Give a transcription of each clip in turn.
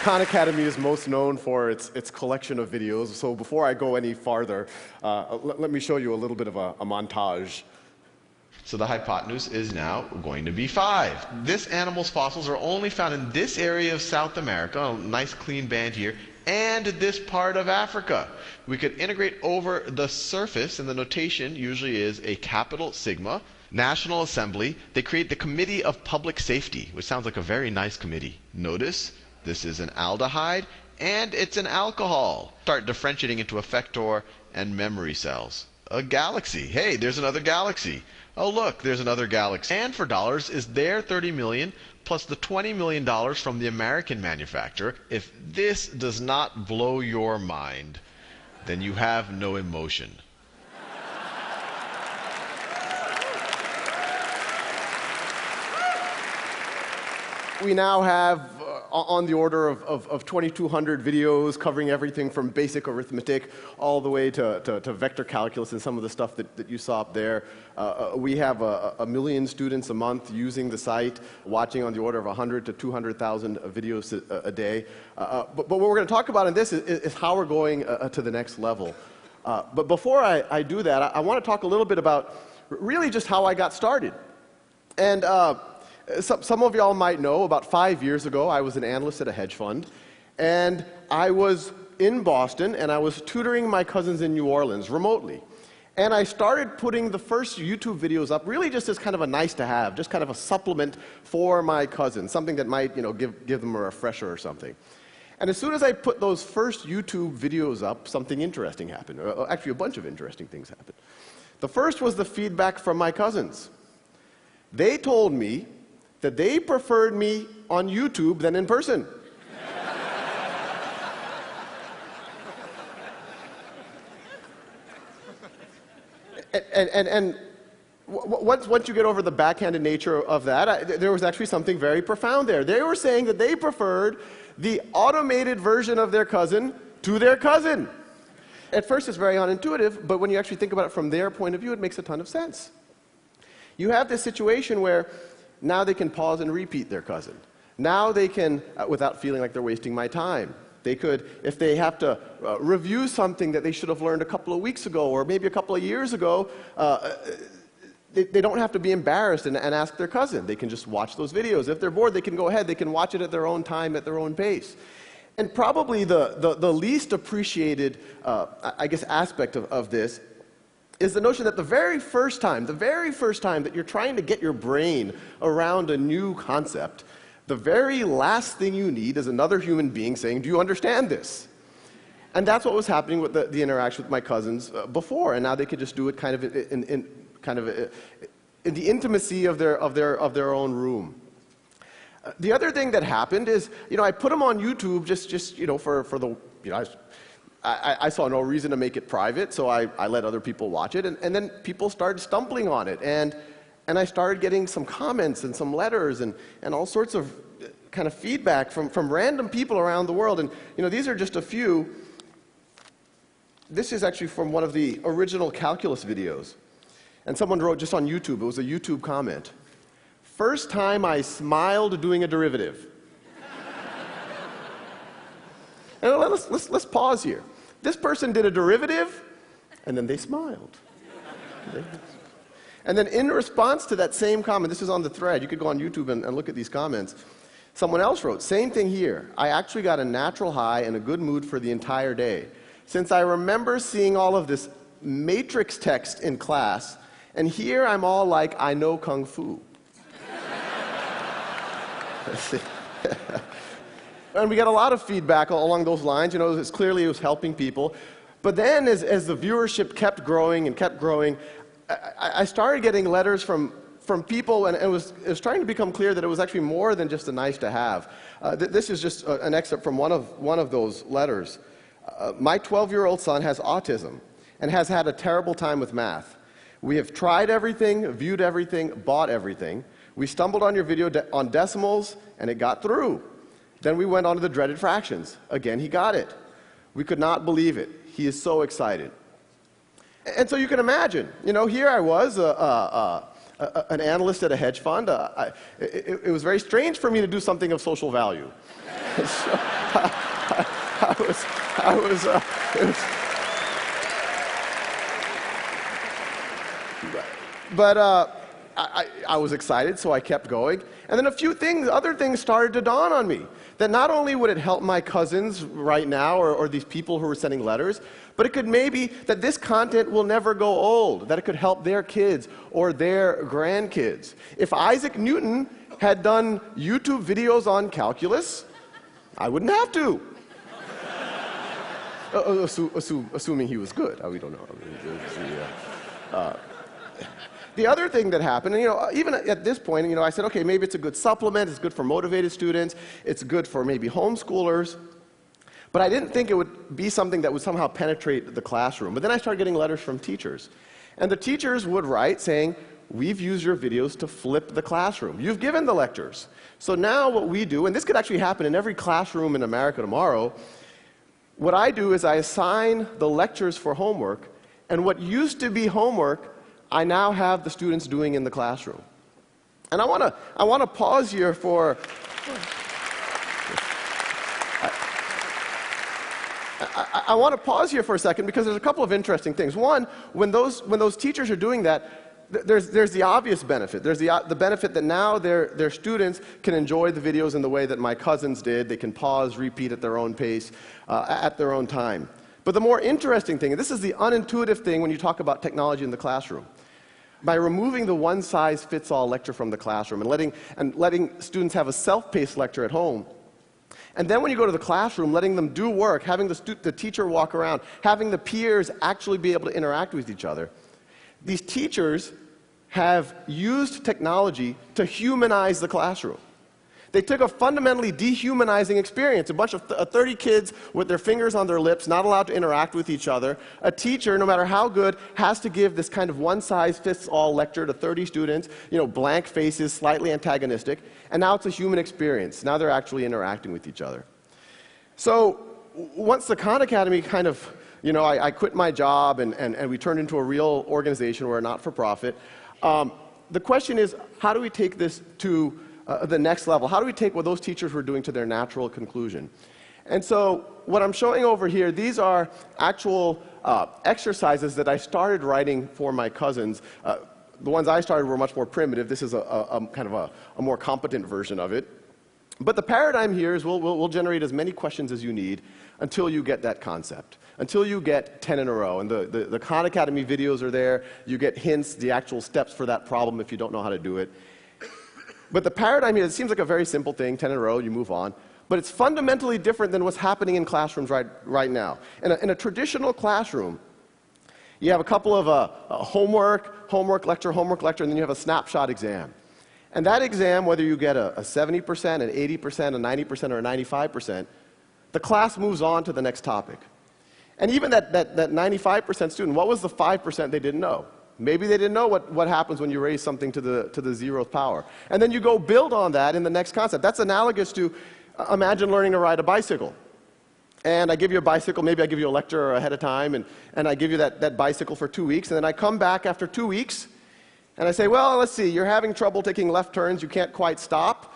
Khan Academy is most known for its collection of videos. So before I go any farther, let me show you a little bit of a montage. So the hypotenuse is now going to be 5. This animal's fossils are only found in this area of South America, a nice clean band here, and this part of Africa. We could integrate over the surface, and the notation usually is a capital sigma. National Assembly, they create the Committee of Public Safety, which sounds like a very nice committee. Notice this is an aldehyde, and it's an alcohol. Start differentiating into effector and memory cells. A galaxy. Hey, there's another galaxy. Oh, look, there's another galaxy. And for dollars is their $30 million plus the $20 million from the American manufacturer. If this does not blow your mind, then you have no emotion. We now have on the order of 2,200 videos covering everything from basic arithmetic all the way to vector calculus and some of the stuff that you saw up there. We have a million students a month using the site, watching on the order of 100 to 200,000 videos a day. But what we're going to talk about in this is how we're going to the next level. But before I do that, I want to talk a little bit about really just how I got started. And some of y'all might know, about 5 years ago, I was an analyst at a hedge fund, and I was in Boston, and I was tutoring my cousins in New Orleans remotely. And I started putting the first YouTube videos up really just as kind of a nice to have, just kind of a supplement for my cousins, something that might, give them a refresher or something. And as soon as I put those first YouTube videos up, something interesting happened. Actually, a bunch of interesting things happened. The first was the feedback from my cousins. They told me that they preferred me on YouTube than in person. And once you get over the backhanded nature of that, there was actually something very profound there. They were saying that they preferred the automated version of their cousin to their cousin. At first it's very unintuitive, but when you actually think about it from their point of view, it makes a ton of sense. You have this situation where now they can pause and repeat their cousin. Now they can, without feeling like they're wasting my time. They could, if they have to review something that they should have learned a couple of weeks ago or maybe a couple of years ago, they don't have to be embarrassed and ask their cousin. They can just watch those videos. If they're bored, they can go ahead. They can watch it at their own time, at their own pace. And probably the least appreciated, aspect of this is the notion that the very first time that you're trying to get your brain around a new concept, the very last thing you need is another human being saying, do you understand this? And that's what was happening with the interaction with my cousins before, and now they could just do it kind of in the intimacy of their own room. The other thing that happened is, I put them on YouTube just for the, I saw no reason to make it private, so I let other people watch it, and then people started stumbling on it, and I started getting some comments and some letters and all sorts of kind of feedback from random people around the world, and these are just a few. This is actually from one of the original calculus videos, and someone wrote just on YouTube, it was a YouTube comment, "First time I smiled doing a derivative." And let's pause here. This person did a derivative, and then they smiled. And then in response to that same comment, this is on the thread, you could go on YouTube and look at these comments, someone else wrote, same thing here. I actually got a natural high and a good mood for the entire day. Since I remember seeing all of this matrix text in class, and here I'm all like, I know Kung Fu. And we got a lot of feedback along those lines. It's clearly it was helping people. But then as the viewership kept growing and kept growing, I started getting letters from people, and it was starting to become clear that it was actually more than just a nice to have. This is just an excerpt from one of those letters. My 12-year-old son has autism and has had a terrible time with math. We have tried everything, viewed everything, bought everything. We stumbled on your video on decimals, and it got through. Then we went on to the dreaded fractions. Again, he got it. We could not believe it. He is so excited. And so you can imagine, here I was, a an analyst at a hedge fund. It was very strange for me to do something of social value. So, I was excited, so I kept going. And then other things started to dawn on me. That not only would it help my cousins right now, or these people who were sending letters, but it could maybe, that this content will never go old, that it could help their kids or their grandkids. If Isaac Newton had done YouTube videos on calculus, I wouldn't have to. Assuming he was good. We don't know. The other thing that happened, and, even at this point, I said, okay, maybe it's a good supplement, it's good for motivated students, it's good for maybe homeschoolers, but I didn't think it would be something that would somehow penetrate the classroom. But then I started getting letters from teachers. And the teachers would write saying, we've used your videos to flip the classroom. You've given the lectures. So now what we do, and this could actually happen in every classroom in America tomorrow, what I do is I assign the lectures for homework, and what used to be homework, I now have the students doing in the classroom. And I want to pause here for I want to pause here for a second because there's a couple of interesting things. One, when those teachers are doing that, there's the obvious benefit. There's the benefit that now their students can enjoy the videos in the way that my cousins did. They can pause, repeat at their own pace, at their own time. But the more interesting thing, and this is the unintuitive thing when you talk about technology in the classroom, by removing the one-size-fits-all lecture from the classroom and letting students have a self-paced lecture at home, and then when you go to the classroom, letting them do work, having the teacher walk around, having the peers actually be able to interact with each other, these teachers have used technology to humanize the classroom. They took a fundamentally dehumanizing experience, a bunch of 30 kids with their fingers on their lips, not allowed to interact with each other. A teacher, no matter how good, has to give this kind of one-size-fits-all lecture to 30 students, blank faces, slightly antagonistic, and now it's a human experience. Now they're actually interacting with each other. So once the Khan Academy kind of, I quit my job and we turned into a real organization, we're a not-for-profit, the question is, how do we take this to the next level? How do we take what those teachers were doing to their natural conclusion? And so what I'm showing over here, these are actual exercises that I started writing for my cousins. The ones I started were much more primitive. This is a kind of a more competent version of it. But the paradigm here is we'll generate as many questions as you need until you get that concept, until you get 10 in a row. And the Khan Academy videos are there. You get hints, the actual steps for that problem if you don't know how to do it. But the paradigm here, it seems like a very simple thing, 10 in a row, you move on. But it's fundamentally different than what's happening in classrooms right now. In a traditional classroom, you have a couple of homework, lecture, and then you have a snapshot exam. And that exam, whether you get a 70%, an 80%, a 90%, or a 95%, the class moves on to the next topic. And even that 95% student, what was the 5% they didn't know? Maybe they didn't know what happens when you raise something to the 0th power. And then you go build on that in the next concept. That's analogous to, imagine learning to ride a bicycle. And I give you a bicycle, maybe I give you a lecture ahead of time, and I give you that bicycle for 2 weeks, and then I come back after 2 weeks, and I say, well, let's see, you're having trouble taking left turns, you can't quite stop.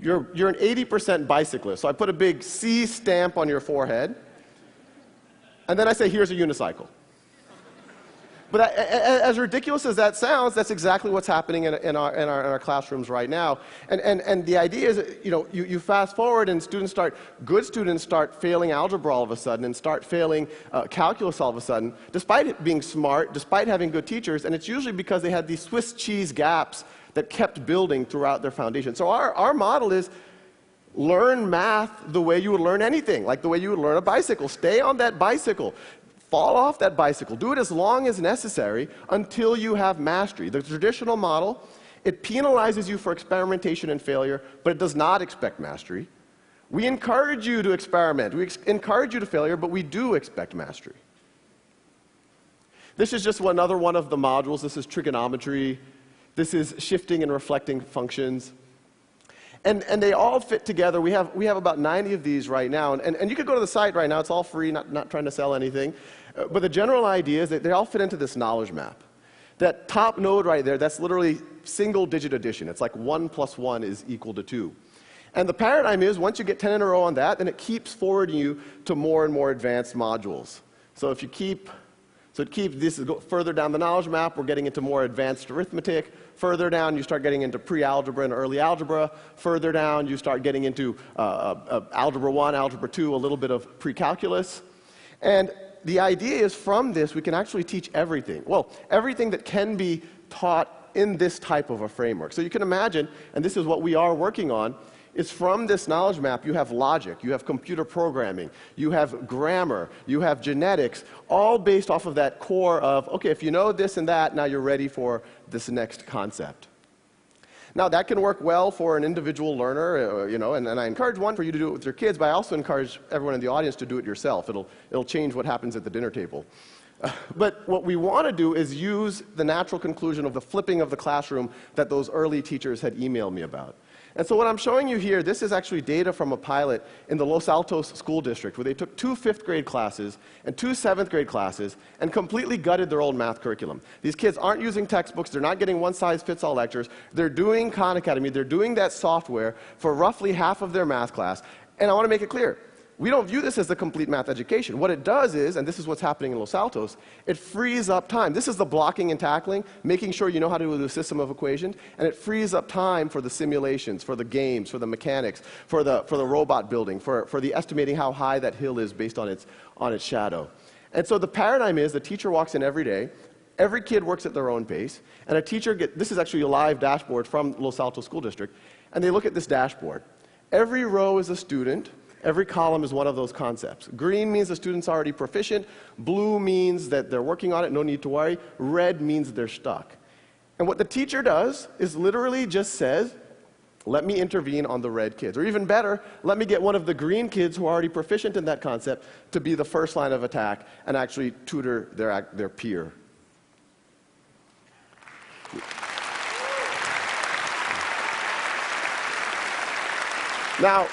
You're an 80% bicyclist. So I put a big C stamp on your forehead, and then I say, here's a unicycle. But as ridiculous as that sounds, that's exactly what's happening in our classrooms right now. And the idea is, you fast forward and good students start failing algebra all of a sudden and start failing calculus all of a sudden, despite it being smart, despite having good teachers, and it's usually because they had these Swiss cheese gaps that kept building throughout their foundation. So our model is learn math the way you would learn anything, like the way you would learn a bicycle. Stay on that bicycle. Fall off that bicycle. Do it as long as necessary until you have mastery. The traditional model, it penalizes you for experimentation and failure, but it does not expect mastery. We encourage you to experiment. We encourage you to failure, but we do expect mastery. This is just another one of the modules. This is trigonometry. This is shifting and reflecting functions. And they all fit together. We have about 90 of these right now. And you could go to the site right now. It's all free, not trying to sell anything. But the general idea is that they all fit into this knowledge map. That top node right there, that's literally single-digit addition. It's like 1 plus 1 is equal to 2. And the paradigm is, once you get 10 in a row on that, then it keeps forwarding you to more and more advanced modules. So if you keep, this is further down the knowledge map, we're getting into more advanced arithmetic. Further down, you start getting into pre-algebra and early algebra. Further down, you start getting into algebra 1, algebra 2, a little bit of pre-calculus. And the idea is, from this, we can actually teach everything. Well, everything that can be taught in this type of a framework. So you can imagine, and this is what we are working on, is from this knowledge map, you have logic, you have computer programming, you have grammar, you have genetics, all based off of that core of, okay, if you know this and that, now you're ready for this next concept. Now, that can work well for an individual learner, and I encourage one for you to do it with your kids, but I also encourage everyone in the audience to do it yourself. It'll change what happens at the dinner table. But what we want to do is use the natural conclusion of the flipping of the classroom that those early teachers had emailed me about. And so what I'm showing you here, this is actually data from a pilot in the Los Altos School District, where they took 2 5th grade classes and 2 7th grade classes and completely gutted their old math curriculum. These kids aren't using textbooks, they're not getting one-size-fits-all lectures, they're doing Khan Academy, they're doing that software for roughly half of their math class. And I want to make it clear, we don't view this as the complete math education. What it does is, and this is what's happening in Los Altos, it frees up time. This is the blocking and tackling, making sure you know how to do a system of equations, and it frees up time for the simulations, for the games, for the mechanics, for the robot building, for the estimating how high that hill is based on its shadow. And so the paradigm is the teacher walks in every day, every kid works at their own pace, and a teacher this is actually a live dashboard from Los Altos School District, and they look at this dashboard. Every row is a student. Every column is one of those concepts. Green means the student's already proficient. Blue means that they're working on it, no need to worry. Red means they're stuck. And what the teacher does is literally just says, let me intervene on the red kids. Or even better, let me get one of the green kids who are already proficient in that concept to be the first line of attack and actually tutor their peer. Now,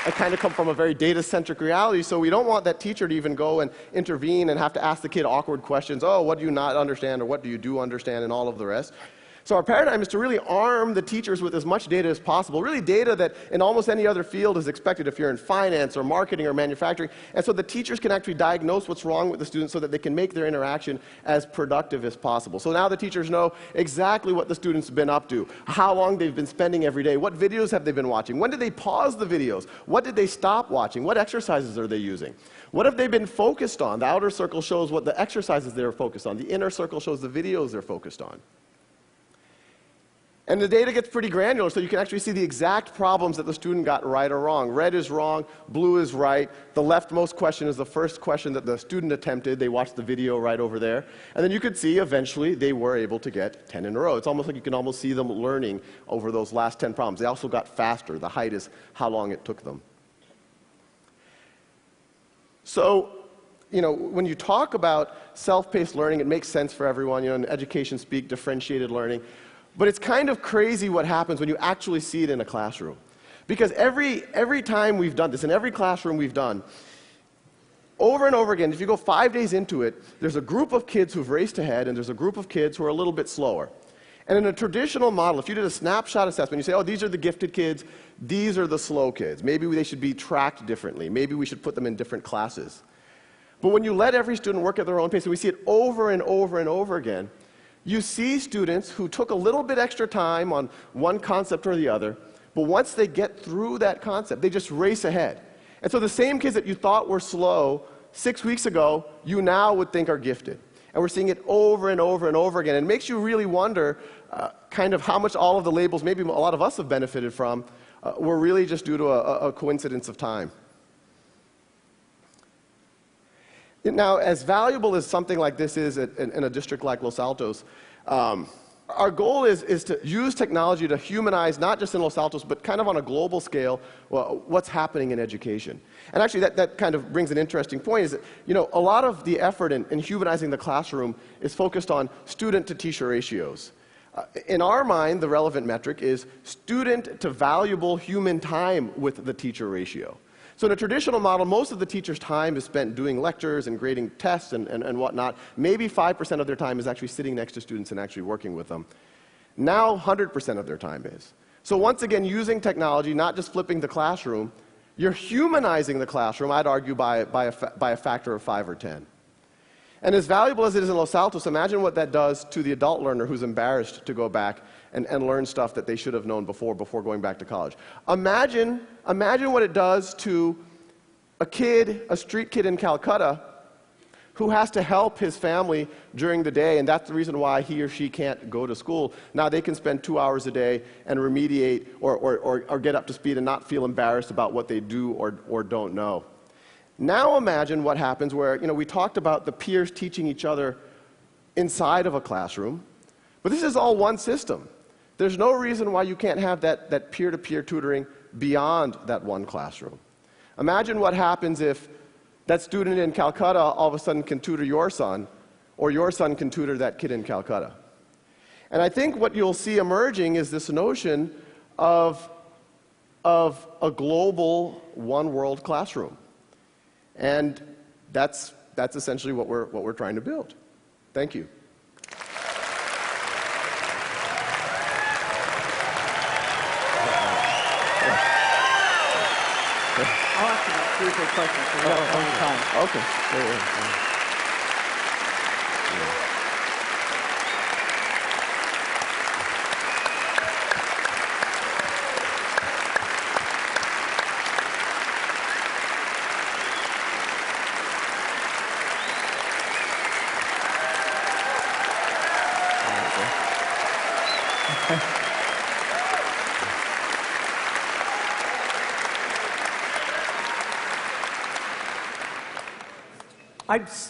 I kind of come from a very data-centric reality, so we don't want that teacher to even go and intervene and have to ask the kid awkward questions. Oh, what do you not understand, or what do you do understand, and all of the rest. So our paradigm is to really arm the teachers with as much data as possible, really data that in almost any other field is expected if you're in finance or marketing or manufacturing. And so the teachers can actually diagnose what's wrong with the students so that they can make their interaction as productive as possible. So now the teachers know exactly what the students have been up to, how long they've been spending every day, what videos have they been watching, when did they pause the videos, what did they stop watching, what exercises are they using, what have they been focused on. The outer circle shows what the exercises they're focused on, the inner circle shows the videos they're focused on. And the data gets pretty granular, so you can actually see the exact problems that the student got right or wrong. Red is wrong, blue is right. The leftmost question is the first question that the student attempted. They watched the video right over there. And then you could see eventually they were able to get 10 in a row. It's almost like you can almost see them learning over those last 10 problems. They also got faster. The height is how long it took them. So, when you talk about self-paced learning, it makes sense for everyone. In education speak, differentiated learning. But it's kind of crazy what happens when you actually see it in a classroom. Because every time we've done this, in every classroom we've done, over and over again, if you go 5 days into it, there's a group of kids who've raced ahead, and there's a group of kids who are a little bit slower. And in a traditional model, if you did a snapshot assessment, you say, oh, these are the gifted kids, these are the slow kids. Maybe they should be tracked differently. Maybe we should put them in different classes. But when you let every student work at their own pace, and we see it over and over and over again, you see students who took a little bit extra time on one concept or the other, but once they get through that concept, they just race ahead. And so the same kids that you thought were slow 6 weeks ago, you now would think are gifted. And we're seeing it over and over and over again. And it makes you really wonder kind of how much all of the labels, maybe a lot of us have benefited from, were really just due to a coincidence of time. Now, as valuable as something like this is in a district like Los Altos, our goal is to use technology to humanize, not just in Los Altos, but kind of on a global scale, what's happening in education. And actually, that kind of brings an interesting point, is that, a lot of the effort in humanizing the classroom is focused on student-to-teacher ratios. In our mind, the relevant metric is student to valuable human time with the teacher ratio. So in a traditional model, most of the teacher's time is spent doing lectures and grading tests and whatnot. Maybe 5% of their time is actually sitting next to students and actually working with them. Now 100% of their time is. So once again, using technology, not just flipping the classroom, you're humanizing the classroom, I'd argue, by a factor of 5 or 10. And as valuable as it is in Los Altos, imagine what that does to the adult learner who's embarrassed to go back and learn stuff that they should have known before going back to college. Imagine what it does to a street kid in Calcutta who has to help his family during the day, and that's the reason why he or she can't go to school. Now they can spend 2 hours a day and remediate or get up to speed and not feel embarrassed about what they do or don't know. Now imagine what happens where, we talked about the peers teaching each other inside of a classroom, but this is all one system. There's no reason why you can't have that peer-to-peer tutoring beyond that one classroom. Imagine what happens if that student in Calcutta all of a sudden can tutor your son, or your son can tutor that kid in Calcutta. And I think what you'll see emerging is this notion of a global one-world classroom. And that's essentially what we're trying to build. Thank you. I'll ask you about 3 or 4 questions. We've got plenty of time. Okay.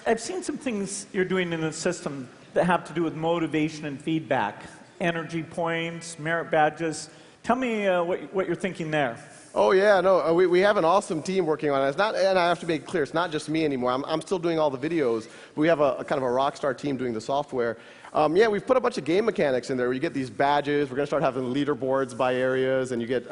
I've seen some things you're doing in the system that have to do with motivation and feedback, energy points, merit badges. Tell me what you're thinking there. Oh yeah, no, we have an awesome team working on it. It's not, and I have to make it clear, it's not just me anymore. I'm still doing all the videos, but we have a kind of a rock star team doing the software. Yeah, we've put a bunch of game mechanics in there where you get these badges. We're going to start having leaderboards by areas, and you get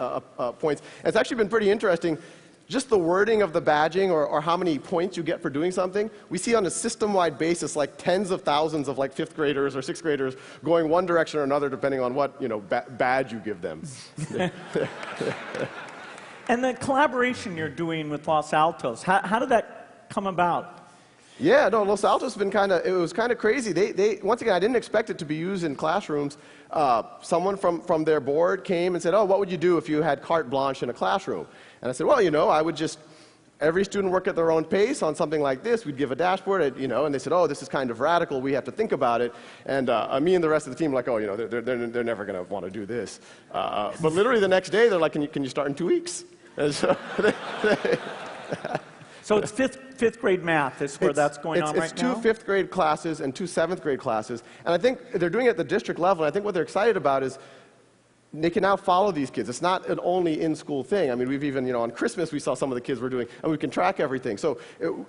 points. And it's actually been pretty interesting. Just the wording of the badging or how many points you get for doing something, we see on a system-wide basis like tens of thousands of like 5th graders or 6th graders going one direction or another depending on what badge you give them. And the collaboration you're doing with Los Altos, how did that come about? Yeah, no, Los Altos has been it was kind of crazy. They once again, I didn't expect it to be used in classrooms. Someone from their board came and said, oh, what would you do if you had carte blanche in a classroom? And I said, well, I would just, every student work at their own pace on something like this. We'd give a dashboard, and they said, oh, this is kind of radical. We have to think about it. And me and the rest of the team were like, oh, they're never going to want to do this. But literally the next day, they're like, can you start in 2 weeks? And so So it's fifth grade math is where that's going on right now? It's 2 5th grade classes and 2 7th grade classes. And I think they're doing it at the district level. And I think what they're excited about is they can now follow these kids. It's not an only in-school thing. I mean, we've even, on Christmas, we saw some of the kids were doing, and we can track everything. So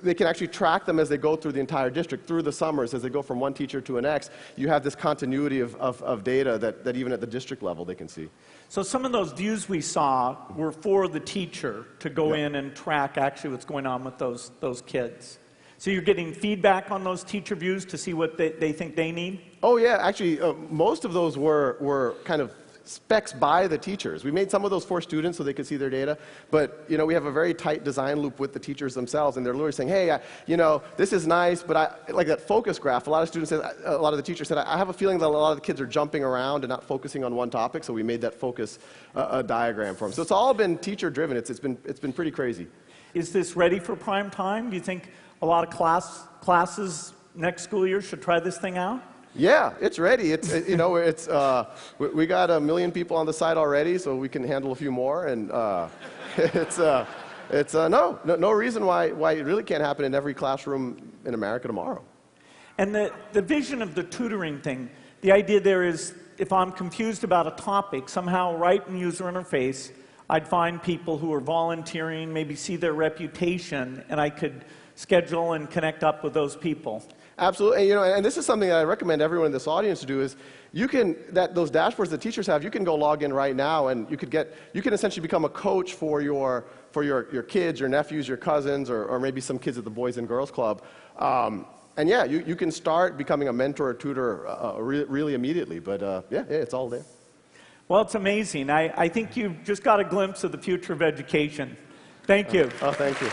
they can actually track them as they go through the entire district, through the summers, as they go from one teacher to the next. You have this continuity of data that even at the district level they can see. So some of those views we saw were for the teacher to go in and track actually what's going on with those kids. So you're getting feedback on those teacher views to see what they think they need? Oh yeah, actually most of those were kind of specs by the teachers. We made some of those for students so they could see their data, but we have a very tight design loop with the teachers themselves, and they're literally saying, hey, this is nice, but I like that focus graph. A lot of the teachers said, I have a feeling that a lot of the kids are jumping around and not focusing on one topic, so we made that focus diagram for them. So it's all been teacher driven. It's been pretty crazy. Is this ready for prime time? Do you think a lot of classes next school year should try this thing out? Yeah, it's ready. We got 1 million people on the site already, so we can handle a few more. And no reason why it really can't happen in every classroom in America tomorrow. And the vision of the tutoring thing, the idea there is if I'm confused about a topic, somehow right in user interface, I'd find people who are volunteering, maybe see their reputation, and I could schedule and connect up with those people. Absolutely, and this is something that I recommend everyone in this audience to do is those dashboards that teachers have, you can go log in right now and you can essentially become a coach for your kids, your nephews, your cousins, or maybe some kids at the Boys and Girls Club. And yeah, you can start becoming a mentor or tutor really immediately, but yeah, it's all there. Well, it's amazing. I think you've just got a glimpse of the future of education. Thank you. Oh, thank you.